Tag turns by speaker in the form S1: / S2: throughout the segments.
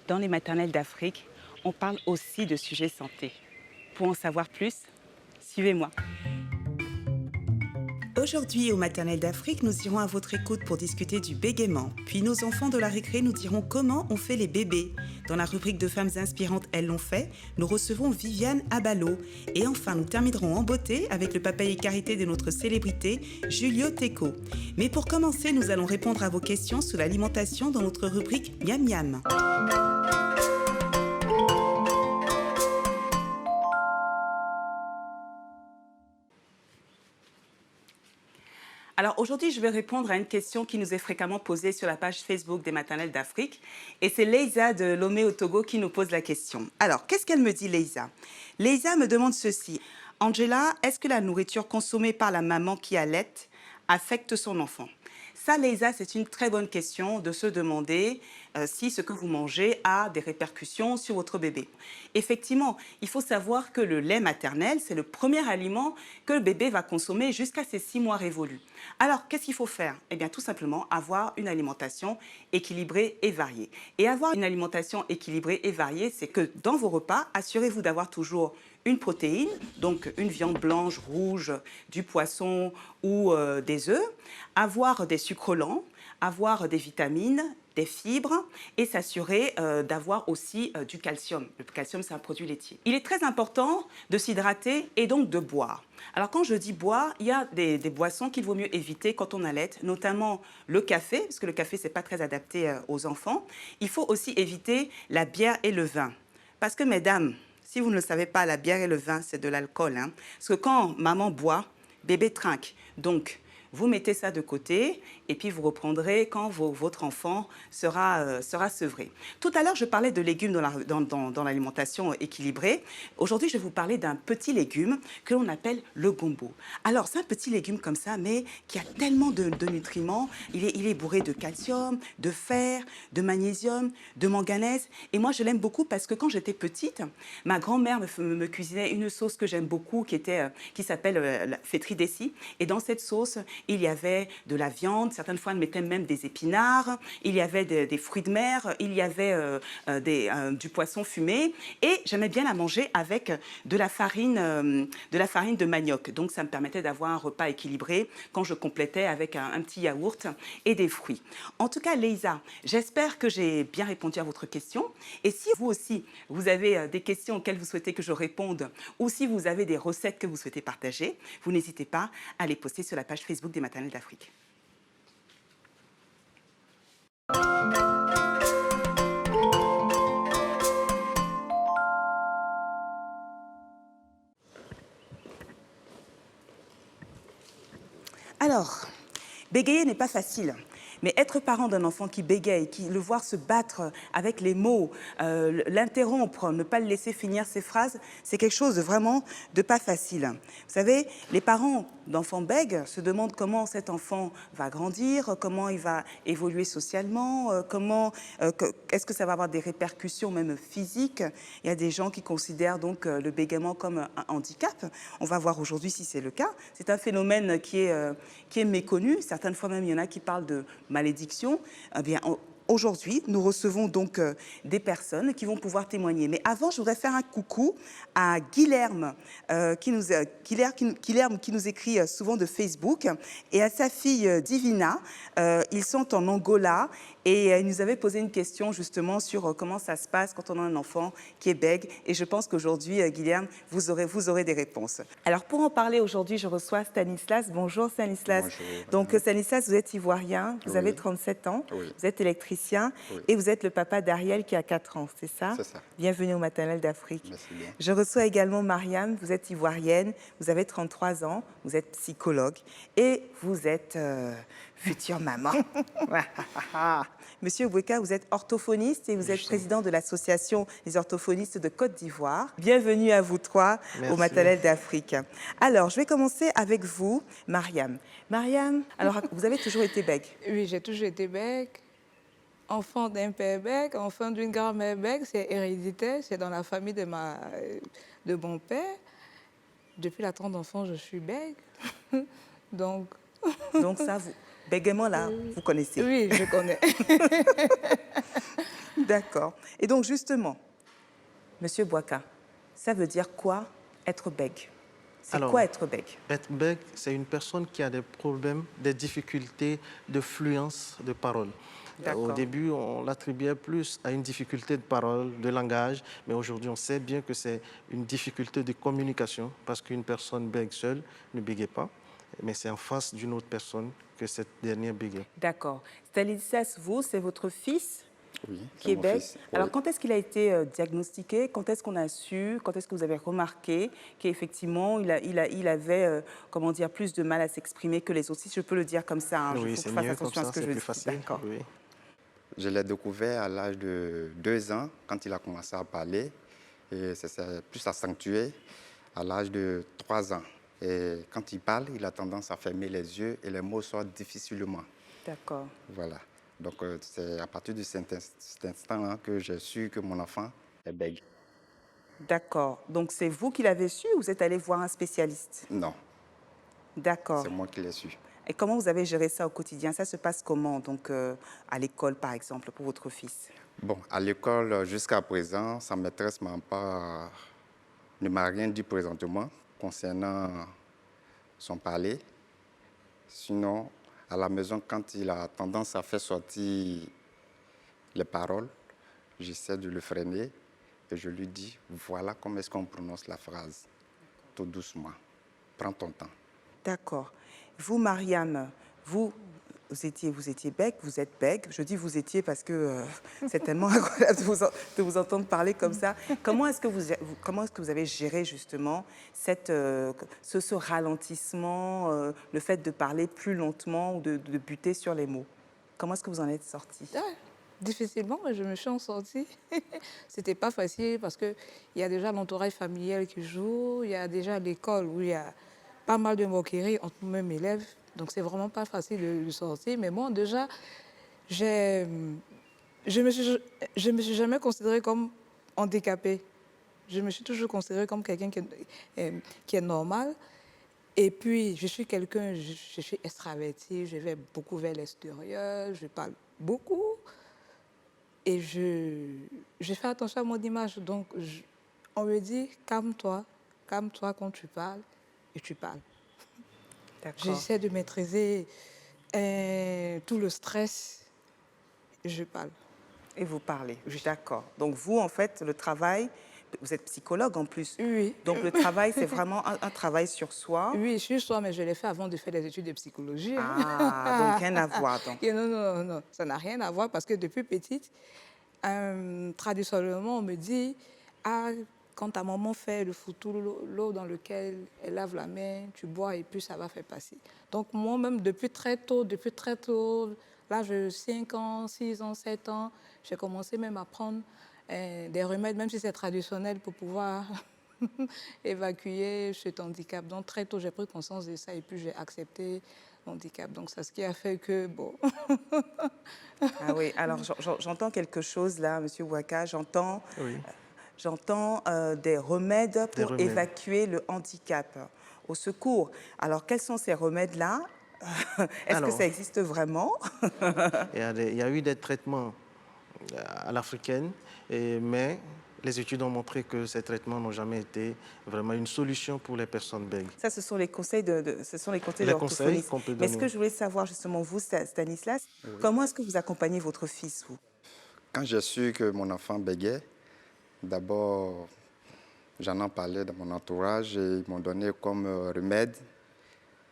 S1: Dans les maternelles d'Afrique, on parle aussi de sujets santé. Pour en savoir plus, suivez-moi.
S2: Aujourd'hui, au Maternelle d'Afrique, nous irons à votre écoute pour discuter du bégaiement. Puis nos enfants de la récré nous diront comment on fait les bébés. Dans la rubrique de femmes inspirantes, elles l'ont fait, nous recevons Viviane Abalo. Et enfin, nous terminerons en beauté avec le papaye carité de notre célébrité, Julio Teco. Mais pour commencer, nous allons répondre à vos questions sur l'alimentation dans notre rubrique Miam Miam.
S1: Alors aujourd'hui, je vais répondre à une question qui nous est fréquemment posée sur la page Facebook des maternelles d'Afrique. Et c'est Leïsa de Lomé au Togo qui nous pose la question. Alors, qu'est-ce qu'elle me dit, Leïsa? Leïsa me demande ceci. Angela, est-ce que la nourriture consommée par la maman qui allait affecte son enfant? Ça, Leïsa, c'est une très bonne question de se demander si ce que vous mangez a des répercussions sur votre bébé. Effectivement, il faut savoir que le lait maternel, c'est le premier aliment que le bébé va consommer jusqu'à ses 6 mois révolus. Alors, qu'est-ce qu'il faut faire? Eh bien, tout simplement, avoir une alimentation équilibrée et variée. Et avoir une alimentation équilibrée et variée, c'est que dans vos repas, assurez-vous d'avoir toujours une protéine, donc une viande blanche, rouge, du poisson ou des œufs, avoir des sucres lents, avoir des vitamines, des fibres et s'assurer d'avoir aussi du calcium. Le calcium, c'est un produit laitier. Il est très important de s'hydrater et donc de boire. Alors quand je dis boire, il y a des boissons qu'il vaut mieux éviter quand on allait, notamment le café, parce que le café, c'est pas très adapté aux enfants. Il faut aussi éviter la bière et le vin. Parce que mesdames, si vous ne le savez pas, la bière et le vin, c'est de l'alcool. Hein. Parce que quand maman boit, bébé trinque. Donc, vous mettez ça de côté et puis vous reprendrez quand votre enfant sera sevré. Tout à l'heure, je parlais de légumes dans l'alimentation équilibrée. Aujourd'hui, je vais vous parler d'un petit légume que l'on appelle le gombo. Alors, c'est un petit légume comme ça, mais qui a tellement de nutriments. Il est bourré de calcium, de fer, de magnésium, de manganèse. Et moi, je l'aime beaucoup parce que quand j'étais petite, ma grand-mère me cuisinait une sauce que j'aime beaucoup qui s'appelle la fétri dessi. Et dans cette sauce, il y avait de la viande, certaines fois elle mettait même des épinards, il y avait des fruits de mer, il y avait du poisson fumé et j'aimais bien la manger avec de la farine de manioc. Donc ça me permettait d'avoir un repas équilibré quand je complétais avec un petit yaourt et des fruits. En tout cas, Leïsa, j'espère que j'ai bien répondu à votre question. Et si vous aussi, vous avez des questions auxquelles vous souhaitez que je réponde ou si vous avez des recettes que vous souhaitez partager, vous n'hésitez pas à les poster sur la page Facebook des maternelles d'Afrique. Alors, bégayer n'est pas facile. Mais être parent d'un enfant qui bégaye, le voir se battre avec les mots, l'interrompre, ne pas le laisser finir ses phrases, c'est quelque chose de vraiment de pas facile. Vous savez, les parents d'enfants bègues se demandent comment cet enfant va grandir, comment il va évoluer socialement, est-ce que ça va avoir des répercussions même physiques. Il y a des gens qui considèrent donc le bégaiement comme un handicap. On va voir aujourd'hui si c'est le cas. C'est un phénomène qui est méconnu. Certaines fois même, il y en a qui parlent de malédiction. Eh bien, aujourd'hui, nous recevons donc des personnes qui vont pouvoir témoigner. Mais avant, je voudrais faire un coucou à Guilherme, Guilherme qui nous écrit souvent de Facebook, et à sa fille Divina. Ils sont en Angola et il nous avait posé une question justement sur comment ça se passe quand on a un enfant qui est bègue. Et je pense qu'aujourd'hui, Guilherme, vous aurez des réponses. Alors pour en parler aujourd'hui, je reçois Stanislas. Bonjour Stanislas.
S3: Bonjour.
S1: Donc Stanislas, vous êtes ivoirien, vous avez
S3: Oui.
S1: 37 ans,
S3: Oui.
S1: vous êtes électricien
S3: Oui.
S1: et vous êtes le papa d'Ariel qui a 4 ans, c'est ça?
S3: C'est ça.
S1: Bienvenue au Maternelle d'Afrique.
S3: Merci bien.
S1: Je reçois également Mariam, vous êtes ivoirienne, vous avez 33 ans, vous êtes psychologue et vous êtes future maman. Monsieur Boueka, vous êtes orthophoniste et vous êtes président de l'association des orthophonistes de Côte d'Ivoire. Bienvenue à vous trois
S3: Merci.
S1: au Maternelle d'Afrique. Alors, je vais commencer avec vous, Mariam. Mariam, alors vous avez toujours été bègue?
S4: Oui, j'ai toujours été bègue. Enfant d'un père bègue, enfant d'une grand-mère bègue, c'est héréditaire, c'est dans la famille de mon père. Depuis la tendre d'enfant, je suis bègue. Donc
S1: ça, bégaiement là, vous connaissez?
S4: Oui, je connais.
S1: D'accord. Et donc, justement, Monsieur Bouaka, ça veut dire quoi être bègue? C'est
S3: Alors,
S1: quoi être bègue?
S3: être bègue, c'est une personne qui a des problèmes, des difficultés de fluence de parole. Au
S1: D'accord.
S3: début, on l'attribuait plus à une difficulté de parole, de langage, mais aujourd'hui, on sait bien que c'est une difficulté de communication parce qu'une personne bègue seule ne bégait pas, mais c'est en face d'une autre personne que cette dernière bégait.
S1: D'accord. Stanislas, vous, c'est votre fils
S5: Oui,
S1: qui
S5: c'est
S1: est
S5: mon
S1: bègue.
S5: fils.
S1: Alors,
S5: Oui.
S1: quand est-ce qu'il a été diagnostiqué? Quand est-ce qu'on a su? Quand est-ce que vous avez remarqué qu'effectivement, il avait, comment dire, plus de mal à s'exprimer que les autres? Si je peux le dire comme ça, hein, il
S3: Oui,
S1: faut que
S3: c'est
S1: je fasse
S3: mieux comme
S1: attention à ce
S3: ça,
S1: que
S3: c'est
S1: je
S3: plus
S1: dis.
S3: facile.
S1: D'accord.
S3: Oui.
S5: Je l'ai découvert à l'âge de 2 ans, quand il a commencé à parler. Et ça s'est plus accentué à l'âge de 3 ans. Et quand il parle, il a tendance à fermer les yeux et les mots sortent difficilement.
S1: D'accord.
S5: Voilà. Donc, c'est à partir de cet instant-là que j'ai su que mon enfant est bègue.
S1: D'accord. Donc, c'est vous qui l'avez su ou vous êtes allé voir un spécialiste?
S5: Non,
S1: D'accord.
S5: c'est moi qui l'ai su.
S1: Et comment vous avez géré ça au quotidien? Ça se passe comment, donc, à l'école, par exemple, pour votre fils?
S5: Bon, à l'école, jusqu'à présent, sa maîtresse ne m'a rien dit présentement concernant son parler. Sinon, à la maison, quand il a tendance à faire sortir les paroles, j'essaie de le freiner et je lui dis, voilà comment est-ce qu'on prononce la phrase, tout doucement. Prends ton temps.
S1: D'accord. Vous, Mariam, vous étiez bègue, vous êtes bègue. Je dis vous étiez parce que c'est tellement agréable de vous entendre parler comme ça. Comment est-ce que comment est-ce que vous avez géré justement ce ralentissement, le fait de parler plus lentement ou de buter sur les mots? Comment est-ce que vous en êtes sorti?
S4: Ah, difficilement, mais je me suis en sortie. C'était pas facile parce qu'il y a déjà l'entourage familial qui joue, il y a déjà l'école où il y a pas mal de moqueries entre nous-mêmes élèves. Donc, c'est vraiment pas facile de sortir. Mais moi, déjà, j'ai, je me suis jamais considérée comme handicapée. Je me suis toujours considérée comme quelqu'un qui est normal. Et puis, je suis quelqu'un, je suis extravertie, je vais beaucoup vers l'extérieur, je parle beaucoup. Et je fais attention à mon image. Donc, on me dit, calme-toi quand tu parles, et tu parles.
S1: D'accord.
S4: J'essaie de maîtriser tout le stress, et je parle.
S1: Et vous parlez. D'accord. Donc vous, en fait, le travail, vous êtes psychologue en plus.
S4: Oui.
S1: Donc le travail, c'est vraiment un travail sur soi.
S4: Oui, je suis soi, mais je l'ai fait avant de faire des études de psychologie. Hein.
S1: Ah, donc rien à voir. Donc.
S4: Et non, non, non, ça n'a rien à voir parce que depuis petite, traditionnellement, on me dit, ah, quand ta maman fait le foutou, l'eau dans lequel elle lave la main, tu bois et puis ça va faire passer. Donc moi-même, depuis très tôt, l'âge de 5 ans, 6 ans, 7 ans, j'ai commencé même à prendre des remèdes, même si c'est traditionnel, pour pouvoir évacuer cet handicap. Donc très tôt, j'ai pris conscience de ça et puis j'ai accepté l'handicap. Donc c'est ce qui a fait que, bon...
S1: Ah oui, alors j'entends quelque chose là, Monsieur Ouaka, j'entends
S3: Oui.
S1: Des remèdes pour
S3: remèdes.
S1: évacuer le handicap. Au secours. Alors quels sont ces remèdes-là? Est-ce que
S3: Alors,
S1: ça existe vraiment?
S3: il y a eu des traitements à l'africaine, mais les études ont montré que ces traitements n'ont jamais été vraiment une solution pour les personnes bègues.
S1: Ça, ce sont les conseils ce sont les conseils
S3: Les
S1: d'orthophonistes.
S3: conseils qu'on peut
S1: Mais ce
S3: donner.
S1: que je voulais savoir justement, vous, Stanislas, comment est-ce que vous accompagnez votre fils, vous?
S5: Quand j'ai su que mon enfant bégait, d'abord, j'en ai parlé dans mon entourage et ils m'ont donné comme remède,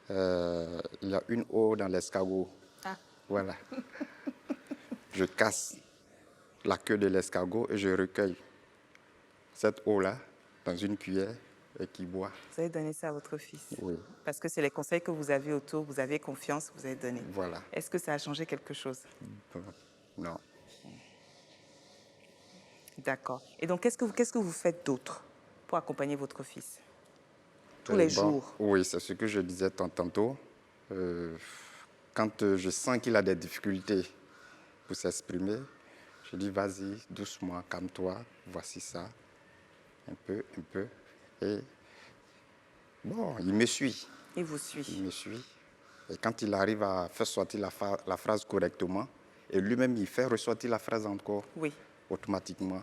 S5: il y a une eau dans l'escargot.
S4: Ah.
S5: Voilà. Je casse la queue de l'escargot et je recueille cette eau-là dans une cuillère et qui boit.
S1: Vous avez donné ça à votre fils?
S5: Oui.
S1: Parce que c'est les conseils que vous avez autour, vous avez confiance, vous avez donné.
S5: Voilà.
S1: Est-ce que ça a changé quelque chose?
S5: Non.
S1: D'accord. Et donc, qu'est-ce que vous faites d'autre pour accompagner votre fils? Tous les
S5: Bon,
S1: jours?
S5: Oui, c'est ce que je disais tantôt. Quand je sens qu'il a des difficultés pour s'exprimer, je dis vas-y, doucement, calme-toi, voici ça, un peu. Et bon, il me suit.
S1: Il vous suit.
S5: Il me suit. Et quand il arrive à faire sortir la phrase correctement, et lui-même, il fait ressortir la phrase encore.
S1: Oui.
S5: automatiquement.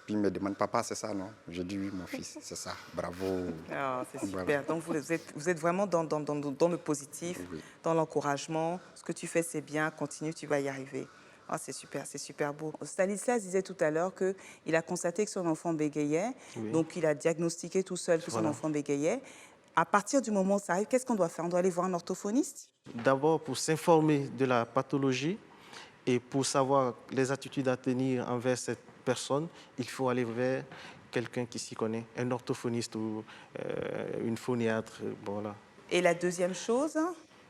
S5: Puis il me demande, papa, c'est ça, non? Je dis oui, mon fils, c'est ça. Bravo.
S1: Ah, c'est super.
S5: Voilà.
S1: Donc, vous êtes vraiment dans le positif,
S5: Oui.
S1: dans l'encouragement. Ce que tu fais, c'est bien. Continue, tu vas y arriver. Ah, c'est super beau. Stanislas disait tout à l'heure qu'il a constaté que son enfant bégayait.
S3: Oui.
S1: Donc, il a diagnostiqué tout seul que son
S3: Voilà.
S1: enfant bégayait. À partir du moment où ça arrive, qu'est-ce qu'on doit faire? On doit aller voir un orthophoniste?
S3: D'abord, pour s'informer de la pathologie et pour savoir les attitudes à tenir envers cette personne, il faut aller vers quelqu'un qui s'y connaît, un orthophoniste ou une phoniatre. Voilà.
S1: Et la deuxième chose?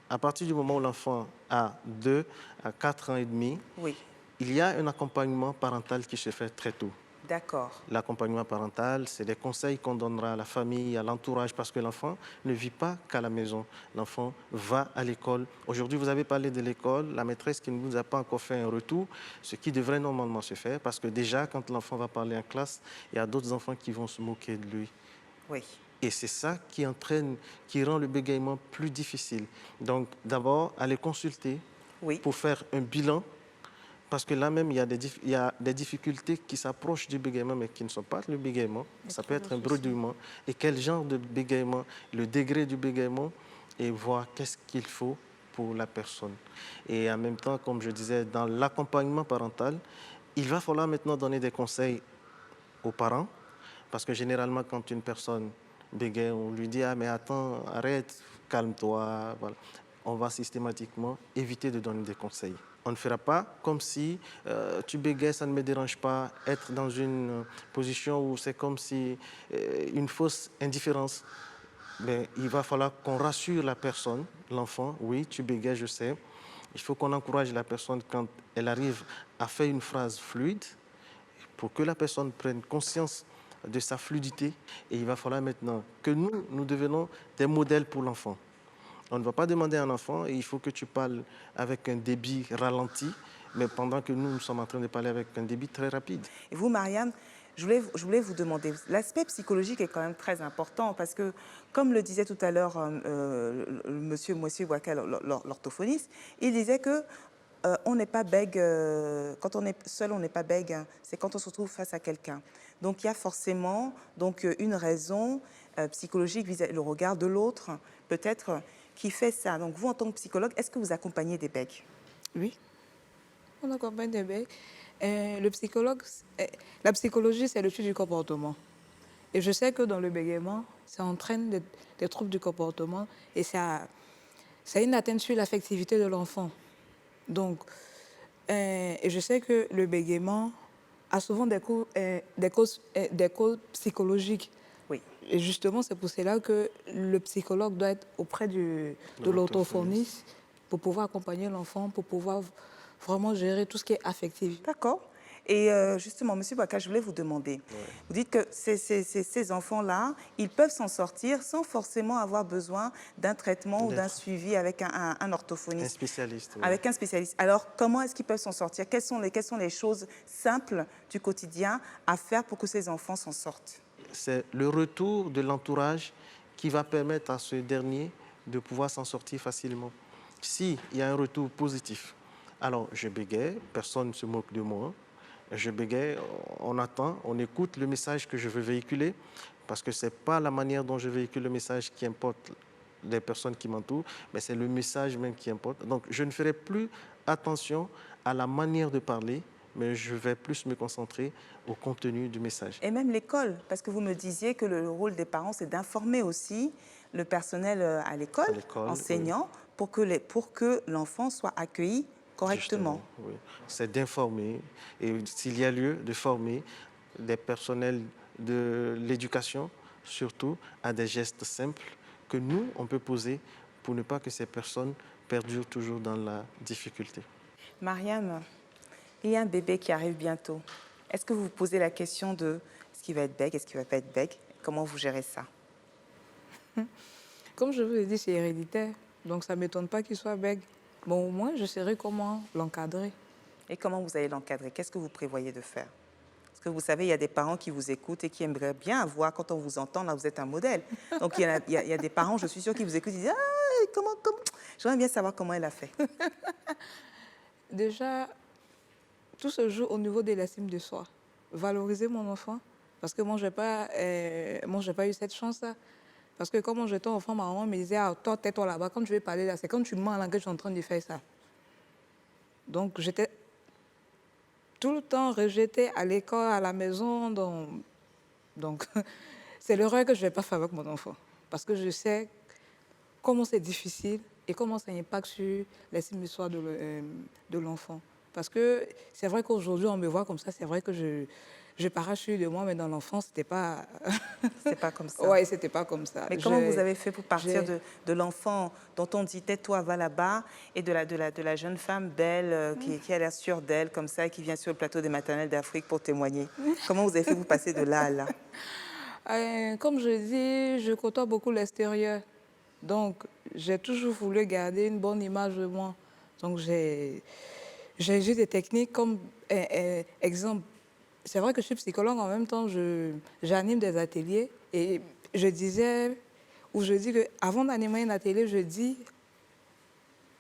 S3: À partir du moment où l'enfant a 2 à 4 ans et demi,
S1: Oui,
S3: il y a un accompagnement parental qui se fait très tôt.
S1: d'accord.
S3: L'accompagnement parental, c'est des conseils qu'on donnera à la famille, à l'entourage, parce que l'enfant ne vit pas qu'à la maison. L'enfant va à l'école. Aujourd'hui, vous avez parlé de l'école, la maîtresse qui ne vous a pas encore fait un retour, ce qui devrait normalement se faire, parce que déjà, quand l'enfant va parler en classe, il y a d'autres enfants qui vont se moquer de lui.
S1: Oui.
S3: Et c'est ça qui rend le bégaiement plus difficile. Donc, d'abord, aller consulter
S1: Oui.
S3: pour faire un bilan. Parce que là même, il y a des difficultés qui s'approchent du bégaiement, mais qui ne sont pas le bégaiement. Ça peut être un bredouillement. Et quel genre de bégaiement, le degré du bégaiement, et voir qu'est-ce qu'il faut pour la personne. Et en même temps, comme je disais, dans l'accompagnement parental, il va falloir maintenant donner des conseils aux parents. Parce que généralement, quand une personne bégaye, on lui dit « Ah, mais attends, arrête, calme-toi. » Voilà. On va systématiquement éviter de donner des conseils. On ne fera pas comme si tu bégayes, ça ne me dérange pas, être dans une position où c'est comme si une fausse indifférence. Mais il va falloir qu'on rassure la personne, l'enfant. Oui, tu bégayes, je sais. Il faut qu'on encourage la personne quand elle arrive à faire une phrase fluide pour que la personne prenne conscience de sa fluidité. Et il va falloir maintenant que nous devenons des modèles pour l'enfant. On ne va pas demander à un enfant, il faut que tu parles avec un débit ralenti, mais pendant que nous sommes en train de parler avec un débit très rapide.
S1: Et vous, Mariam, je voulais vous demander, l'aspect psychologique est quand même très important parce que, comme le disait tout à l'heure monsieur Ouaka, l'orthophoniste, il disait que on n'est pas bègue, quand on est seul, on n'est pas bègue, hein, c'est quand on se retrouve face à quelqu'un. Donc il y a forcément une raison psychologique vis-à-vis le regard de l'autre, peut-être, qui fait ça. Donc vous, en tant que psychologue, est-ce que vous accompagnez des bègues?
S4: Oui, on accompagne des bègues. Le psychologue, la psychologie, c'est l'étude du comportement. Et je sais que dans le bégaiement, ça entraîne des troubles du comportement et ça a une atteinte sur l'affectivité de l'enfant. Donc, et je sais que le bégaiement a souvent des causes psychologiques.
S1: Oui.
S4: Et justement, c'est pour cela que le psychologue doit être auprès de l'orthophoniste pour pouvoir accompagner l'enfant, pour pouvoir vraiment gérer tout ce qui est affectif.
S1: D'accord. Et justement, M. Ouaka, je voulais vous demander, vous dites que ces enfants-là, ils peuvent s'en sortir sans forcément avoir besoin d'un traitement ou d'un suivi avec un orthophoniste.
S3: Un spécialiste. Oui.
S1: Avec un spécialiste. Alors, comment est-ce qu'ils peuvent s'en sortir? Quelles sont les choses simples du quotidien à faire pour que ces enfants s'en sortent?
S3: C'est le retour de l'entourage qui va permettre à ce dernier de pouvoir s'en sortir facilement. S'il y a un retour positif, alors je bégaye, personne ne se moque de moi, je bégaye, on attend, on écoute le message que je veux véhiculer, parce que ce n'est pas la manière dont je véhicule le message qui importe les personnes qui m'entourent, mais c'est le message même qui importe. Donc je ne ferai plus attention à la manière de parler, mais je vais plus me concentrer au contenu du message.
S1: Et même l'école, parce que vous me disiez que le rôle des parents, c'est d'informer aussi le personnel à l'école, enseignant, oui, pour que l'enfant soit accueilli correctement.
S3: Justement, oui. C'est d'informer, et s'il y a lieu, de former des personnels de l'éducation, surtout à des gestes simples que nous, on peut poser pour ne pas que ces personnes perdurent toujours dans la difficulté.
S1: Mariam, il y a un bébé qui arrive bientôt. Est-ce que vous vous posez la question de est-ce qu'il va être bègue, est-ce qu'il ne va pas être bègue? Comment vous gérez ça?
S4: Comme je vous l'ai dit, c'est héréditaire. Donc ça ne m'étonne pas qu'il soit bègue. Bon, au moins, je saurai comment l'encadrer.
S1: Et comment vous allez l'encadrer? Qu'est-ce que vous prévoyez de faire? Parce que vous savez, il y a des parents qui vous écoutent et qui aimeraient bien voir, quand on vous entend, là, vous êtes un modèle. Donc, il y a des parents, je suis sûre, qui vous écoutent et disent « Ah, comment... J'aimerais bien savoir comment elle a fait. »
S4: Déjà, tout se joue au niveau de l'estime de soi. Valoriser mon enfant, parce que moi, j'ai pas eu cette chance-là. Parce que quand j'étais enfant, ma maman me disait, ah, toi, tais-toi là-bas, quand tu veux parler là, c'est quand tu mens en langage, je suis en train de faire ça. Donc, j'étais tout le temps rejetée à l'école, à la maison. Donc c'est l'erreur que je ne vais pas faire avec mon enfant. Parce que je sais comment c'est difficile et comment ça impacte sur l'estime de soi de l'enfant. Parce que c'est vrai qu'aujourd'hui, on me voit comme ça, c'est vrai que je parachute de moi, mais dans l'enfance, c'était pas...
S1: C'est pas comme ça.
S4: Oui, c'était pas comme ça.
S1: Mais comment vous avez fait pour partir de l'enfant dont on dit tais-toi, va là-bas, et de la jeune femme belle qui a l'air sûre d'elle, comme ça, et qui vient sur le plateau des maternelles d'Afrique pour témoigner? Comment vous avez fait pour passer de là à là?
S4: Comme je dis, je côtoie beaucoup l'extérieur. Donc, j'ai toujours voulu garder une bonne image de moi. Donc, j'ai juste des techniques comme, exemple, c'est vrai que je suis psychologue, en même temps, j'anime des ateliers. Et je dis qu'avant d'animer un atelier, je dis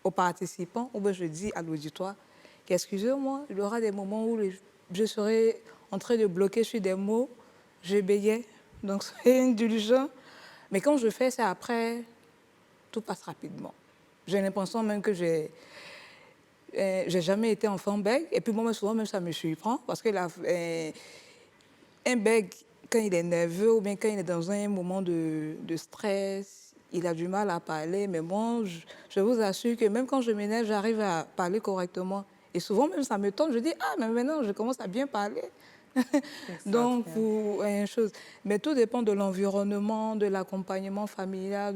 S4: aux participants, ou bien je dis à l'auditoire, qu'excusez-moi, il y aura des moments où je serai en train de bloquer sur des mots, je bégayais, donc soyez indulgents. Mais quand je fais ça après, tout passe rapidement. J'ai l'impression même que j'ai jamais été enfant bègue. Et puis moi, souvent, même ça me surprend. Parce que un bègue, quand il est nerveux ou bien quand il est dans un moment de stress, il a du mal à parler. Mais moi, je vous assure que même quand je m'énerve, j'arrive à parler correctement. Et souvent, même ça me tente. Je dis, ah, mais maintenant, je commence à bien parler. Donc, pour une chose. Mais tout dépend de l'environnement, de l'accompagnement familial,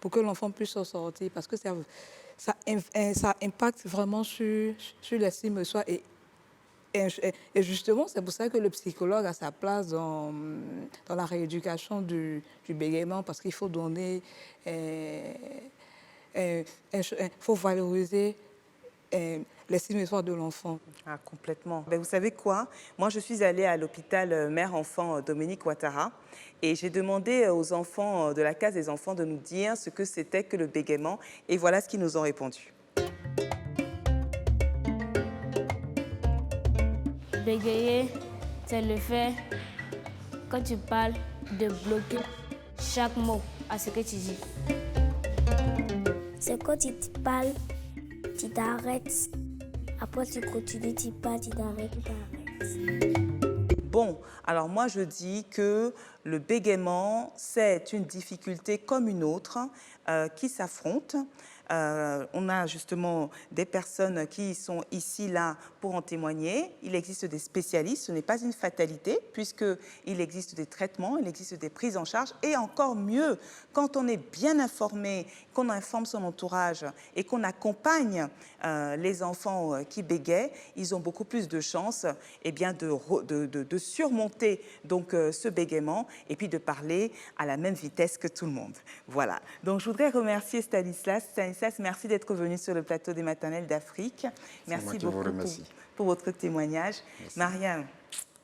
S4: pour que l'enfant puisse s'en sortir. Parce que ça impacte vraiment sur l'estime de soi. Et justement, c'est pour ça que le psychologue a sa place dans la rééducation du bégaiement, parce qu'il faut donner, faut valoriser l'estime de soi de l'enfant.
S1: Ah, complètement. Ben, vous savez quoi? Moi, je suis allée à l'hôpital mère-enfant Dominique Ouattara et j'ai demandé aux enfants de la case des enfants de nous dire ce que c'était que le bégaiement. Et voilà ce qu'ils nous ont répondu.
S6: Bégayer, c'est le fait, quand tu parles, de bloquer chaque mot à ce que tu dis.
S7: C'est quand tu te parles, tu t'arrêtes. Après, tu continues, tu parles, tu t'arrêtes, tu t'arrêtes.
S1: Bon, alors moi je dis que le bégaiement, c'est une difficulté comme une autre qui s'affrontent. On a justement des personnes qui sont ici, là, pour en témoigner. Il existe des spécialistes, ce n'est pas une fatalité, puisqu'il existe des traitements, il existe des prises en charge. Et encore mieux, quand on est bien informé, qu'on informe son entourage et qu'on accompagne les enfants qui bégayent, ils ont beaucoup plus de chances de surmonter donc, ce bégaiement et puis de parler à la même vitesse que tout le monde. Voilà. Donc, je voudrais remercier Stanislas. Stanislas, merci d'être venu sur le plateau des maternelles d'Afrique. Merci beaucoup pour votre témoignage. Merci. Mariam,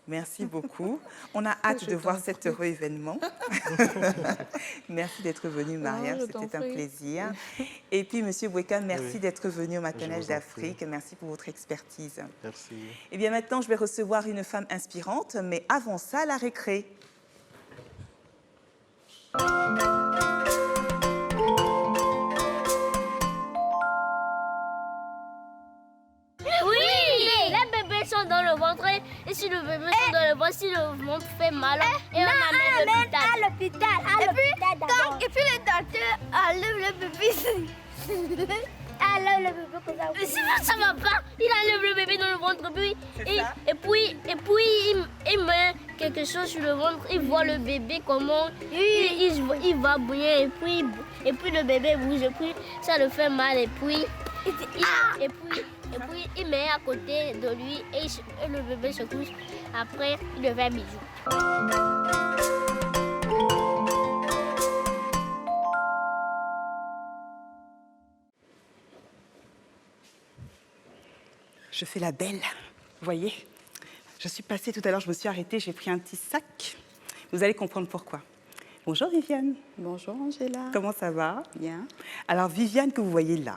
S1: merci beaucoup. On a hâte de voir cet heureux événement. Merci d'être venu, Mariam. C'était un plaisir. Et puis, Monsieur Boueka, merci d'être venu aux maternelles d'Afrique. Merci pour votre expertise.
S3: Merci.
S1: Et bien maintenant, je vais recevoir une femme inspirante, mais avant ça, la récré.
S6: Dans le ventre et si le bébé est dans le ventre, si le ventre fait mal et on amène
S7: à l'hôpital.
S8: Et puis le docteur enlève le bébé.
S7: Enlève le bébé comme ça.
S6: Si ça va pas, il enlève le bébé dans le ventre et puis il met quelque chose sur le ventre, il voit le bébé comment il va bouillir et puis le bébé bouge et puis ça le fait mal et puis il met à côté de lui et le bébé se couche. Après, il le fait un bisou.
S1: Je fais la belle, vous voyez. Je suis passée tout à l'heure, je me suis arrêtée, j'ai pris un petit sac. Vous allez comprendre pourquoi. Bonjour Viviane.
S9: Bonjour Angela.
S1: Comment ça va?
S9: Bien.
S1: Alors Viviane que vous voyez là,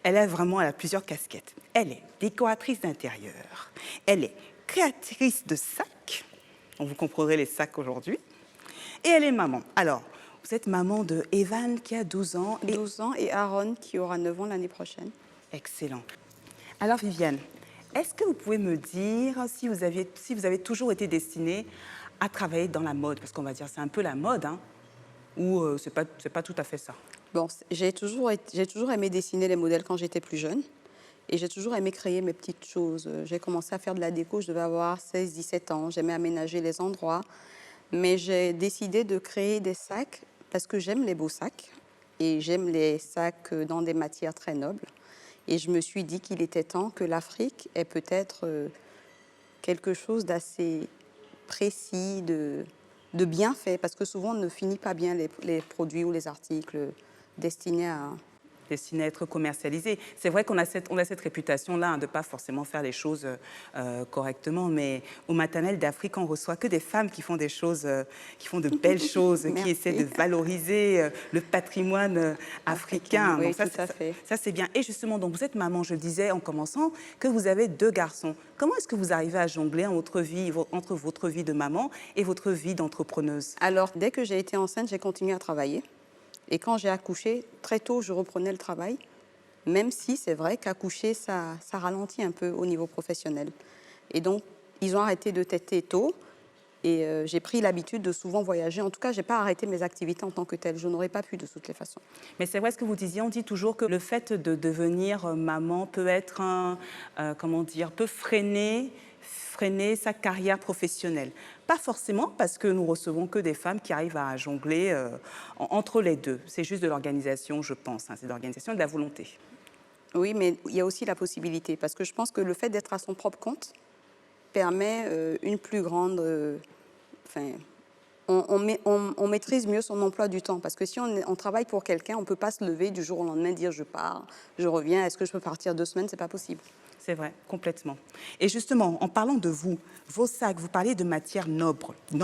S1: elle a plusieurs casquettes. Elle est décoratrice d'intérieur. Elle est créatrice de sacs. Vous comprendrez les sacs aujourd'hui. Et elle est maman. Alors, vous êtes maman de Evan qui a 12 ans.
S9: 12 ans et Aaron qui aura 9 ans l'année prochaine.
S1: Excellent. Alors, Viviane, est-ce que vous pouvez me dire si vous avez toujours été destinée à travailler dans la mode? Parce qu'on va dire c'est un peu la mode, hein, ou c'est pas tout à fait ça?
S9: Bon, j'ai toujours aimé dessiner les modèles quand j'étais plus jeune. Et j'ai toujours aimé créer mes petites choses. J'ai commencé à faire de la déco, je devais avoir 16-17 ans. J'aimais aménager les endroits. Mais j'ai décidé de créer des sacs parce que j'aime les beaux sacs. Et j'aime les sacs dans des matières très nobles. Et je me suis dit qu'il était temps que l'Afrique ait peut-être quelque chose d'assez précis, de bien fait. Parce que souvent, on ne finit pas bien les produits ou les articles destinés à
S1: être commercialisés. C'est vrai qu'on a cette réputation-là, hein, de ne pas forcément faire les choses correctement, mais au Maternelle d'Afrique, on reçoit que des femmes qui font des choses, qui font de belles choses, qui essaient de valoriser le patrimoine africain.
S9: Oui,
S1: donc ça,
S9: tout à fait.
S1: Ça, c'est bien. Et justement, donc, vous êtes maman, je disais en commençant, que vous avez 2 garçons. Comment est-ce que vous arrivez à jongler entre votre vie de maman et votre vie d'entrepreneuse?
S9: Alors, dès que j'ai été enceinte, j'ai continué à travailler. Et quand j'ai accouché, très tôt, je reprenais le travail, même si c'est vrai qu'accoucher, ça ralentit un peu au niveau professionnel. Et donc, ils ont arrêté de téter tôt et j'ai pris l'habitude de souvent voyager. En tout cas, je n'ai pas arrêté mes activités en tant que telles. Je n'aurais pas pu de toutes les façons.
S1: Mais c'est vrai ce que vous disiez, on dit toujours que le fait de devenir maman peut être peut freiner sa carrière professionnelle. Pas forcément parce que nous recevons que des femmes qui arrivent à jongler entre les deux. C'est juste de l'organisation, je pense. Hein. C'est de l'organisation et de la volonté.
S9: Oui, mais il y a aussi la possibilité. Parce que je pense que le fait d'être à son propre compte permet une plus grande... on maîtrise mieux son emploi du temps. Parce que si on travaille pour quelqu'un, on ne peut pas se lever du jour au lendemain et dire « je pars, je reviens, est-ce que je peux partir 2 semaines ?» C'est pas possible.
S1: C'est vrai, complètement. Et justement, en parlant de vous, vos sacs, vous parlez de matière noble,
S9: Oui.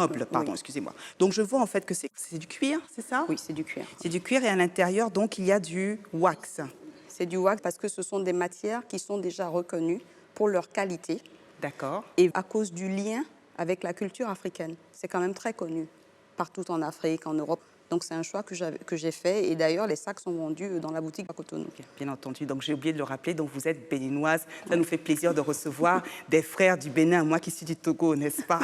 S1: excusez-moi. Donc je vois en fait que c'est du cuir, c'est ça?
S9: Oui, c'est du cuir.
S1: C'est du cuir et à l'intérieur, donc, il y a du wax.
S9: C'est du wax parce que ce sont des matières qui sont déjà reconnues pour leur qualité.
S1: D'accord.
S9: Et à cause du lien avec la culture africaine. C'est quand même très connu partout en Afrique, en Europe. Donc c'est un choix que j'ai fait. Et d'ailleurs, les sacs sont vendus dans la boutique à Cotonou.
S1: Bien entendu. Donc j'ai oublié de le rappeler. Donc vous êtes béninoise. Ça nous fait plaisir de recevoir des frères du Bénin, moi qui suis du Togo, n'est-ce pas?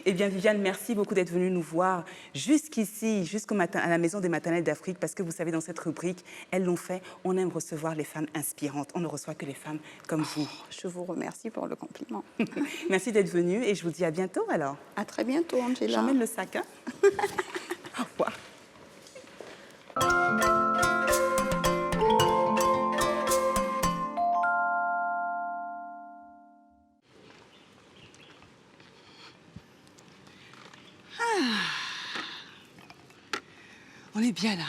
S1: Eh bien, Viviane, merci beaucoup d'être venue nous voir jusqu'ici, à la Maison des Maternelles d'Afrique, parce que vous savez, dans cette rubrique, elles l'ont fait. On aime recevoir les femmes inspirantes. On ne reçoit que les femmes comme vous.
S9: Je vous remercie pour le compliment.
S1: Merci d'être venue et je vous dis à bientôt alors.
S9: À très bientôt, Angela.
S1: J'emmène le sac, hein? Au revoir. On est bien là.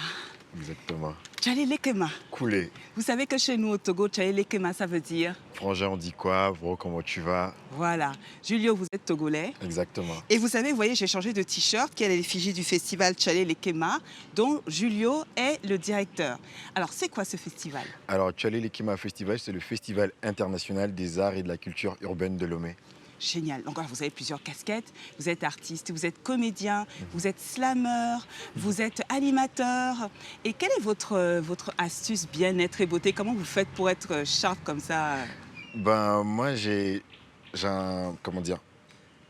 S10: Exactement.
S1: Tchalé Lekema.
S10: Coulé.
S1: Vous savez que chez nous au Togo, Tchalé Lekema, ça veut dire?
S10: Frangin, on dit quoi? Bro, comment tu vas?
S1: Voilà. Julio, vous êtes togolais.
S10: Exactement.
S1: Et vous savez, vous voyez, j'ai changé de t-shirt qui est à l'effigie du festival Tchalé Lekema, dont Julio est le directeur. Alors, c'est quoi ce festival?
S10: Alors, Tchalé Lekema Festival, c'est le festival international des arts et de la culture urbaine de Lomé.
S1: Génial. Donc, vous avez plusieurs casquettes. Vous êtes artiste, vous êtes comédien, vous êtes slammer, vous êtes animateur. Et quelle est votre astuce bien-être et beauté? Comment vous faites pour être sharp comme ça?
S10: Ben, moi, comment dire,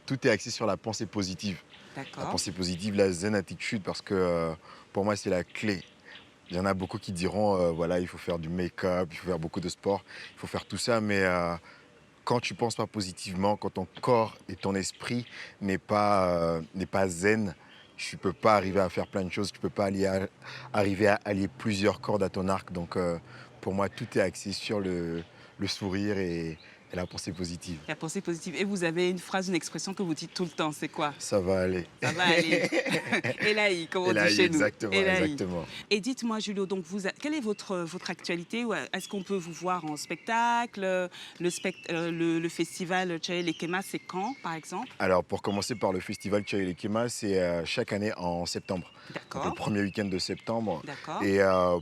S10: tout est axé sur la pensée positive.
S1: D'accord.
S10: La pensée positive, la zen attitude, parce que pour moi, c'est la clé. Il y en a beaucoup qui diront, voilà, il faut faire du make-up, il faut faire beaucoup de sport, il faut faire tout ça, mais quand tu ne penses pas positivement, quand ton corps et ton esprit n'est pas zen, tu ne peux pas arriver à faire plein de choses, tu ne peux pas arriver à allier plusieurs cordes à ton arc. Donc pour moi, tout est axé sur le sourire et la pensée positive.
S1: La pensée positive. Et vous avez une phrase, une expression que vous dites tout le temps, c'est quoi?
S10: Ça va aller.
S1: Ça va aller. Elaï, comme on dit chez nous.
S10: Exactement.
S1: Et dites-moi, Julio, donc quelle est votre actualité? Est-ce qu'on peut vous voir en spectacle? Le festival Tchalé Lekema, c'est quand, par exemple?
S10: Alors, pour commencer par le festival Tchalé Lekema, c'est chaque année en septembre.
S1: D'accord.
S10: Donc, le premier week-end de septembre.
S1: D'accord.
S10: Et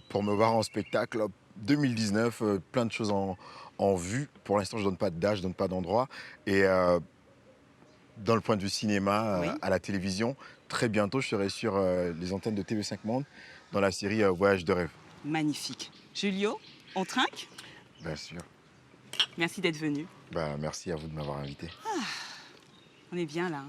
S10: pour me voir en spectacle, 2019, plein de choses en vue. Pour l'instant, je ne donne pas de date, je ne donne pas d'endroit. Et dans le point de vue cinéma,
S1: Oui.
S10: à la télévision, très bientôt, je serai sur les antennes de TV5 Monde dans la série Voyage de rêve.
S1: Magnifique. Julio, on trinque?
S10: Bien sûr.
S1: Merci d'être venu.
S10: Bah, merci à vous de m'avoir invité.
S1: On est bien là.